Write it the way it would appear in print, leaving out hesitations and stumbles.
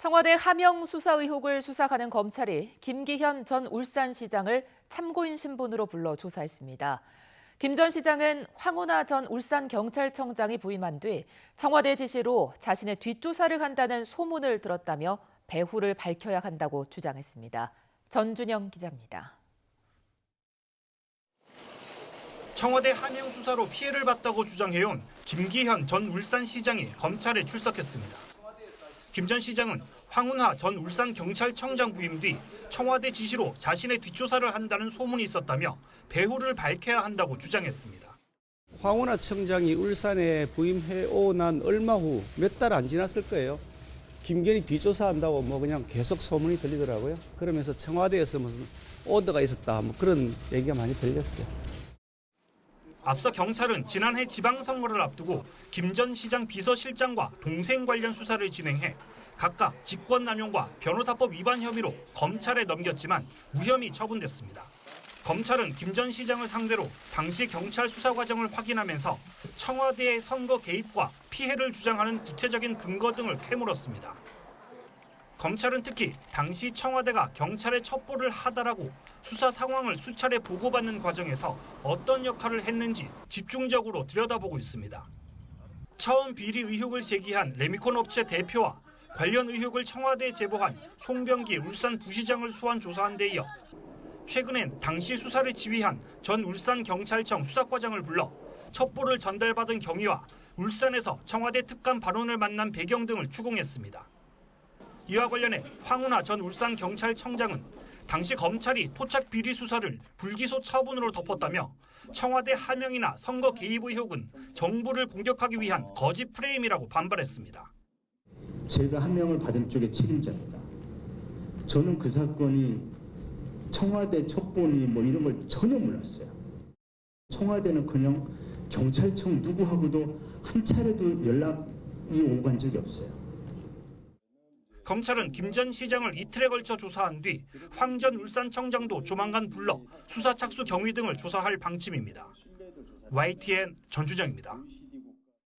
청와대 하명 수사 의혹을 수사하는 검찰이 김기현 전 울산시장을 참고인 신분으로 불러 조사했습니다. 김 전 시장은 황운하 전 울산경찰청장이 부임한 뒤 청와대 지시로 자신의 뒷조사를 한다는 소문을 들었다며 배후를 밝혀야 한다고 주장했습니다. 전준영 기자입니다. 청와대 하명 수사로 피해를 봤다고 주장해온 김기현 전 울산시장이 검찰에 출석했습니다. 김 전 시장은 황운하 전 울산경찰청장 부임 뒤 청와대 지시로 자신의 뒷조사를 한다는 소문이 있었다며 배후를 밝혀야 한다고 주장했습니다. 황운하 청장이 울산에 부임해 난 얼마 후 몇 달 안 지났을 거예요. 김기현이 뒷조사한다고 그냥 계속 소문이 들리더라고요. 그러면서 청와대에서 무슨 오더가 있었다 그런 얘기가 많이 들렸어요. 앞서 경찰은 지난해 지방선거를 앞두고 김 전 시장 비서실장과 동생 관련 수사를 진행해 각각 직권남용과 변호사법 위반 혐의로 검찰에 넘겼지만 무혐의 처분됐습니다. 검찰은 김 전 시장을 상대로 당시 경찰 수사 과정을 확인하면서 청와대의 선거 개입과 피해를 주장하는 구체적인 근거 등을 캐물었습니다. 검찰은 특히 당시 청와대가 경찰에 첩보를 하달하고 수사 상황을 수차례 보고받는 과정에서 어떤 역할을 했는지 집중적으로 들여다보고 있습니다. 처음 비리 의혹을 제기한 레미콘 업체 대표와 관련 의혹을 청와대에 제보한 송병기 울산 부시장을 소환 조사한 데 이어 최근엔 당시 수사를 지휘한 전 울산경찰청 수사과장을 불러 첩보를 전달받은 경위와 울산에서 청와대 특감 반원을 만난 배경 등을 추궁했습니다. 이와 관련해 황운하 전 울산경찰청장은 당시 검찰이 토착 비리 수사를 불기소 처분으로 덮었다며 청와대 하명이나 선거 개입 의혹은 정부를 공격하기 위한 거짓 프레임이라고 반발했습니다. 제가 하명을 받은 쪽의 책임자입니다. 저는 그 사건이 청와대 첩보니 이런 걸 전혀 몰랐어요. 청와대는 그냥 경찰청 누구하고도 한 차례도 연락이 오고 간 적이 없어요. 검찰은 김 전 시장을 이틀에 걸쳐 조사한 뒤 황 전 울산청장도 조만간 불러 수사 착수 경위 등을 조사할 방침입니다. YTN 전준영입니다.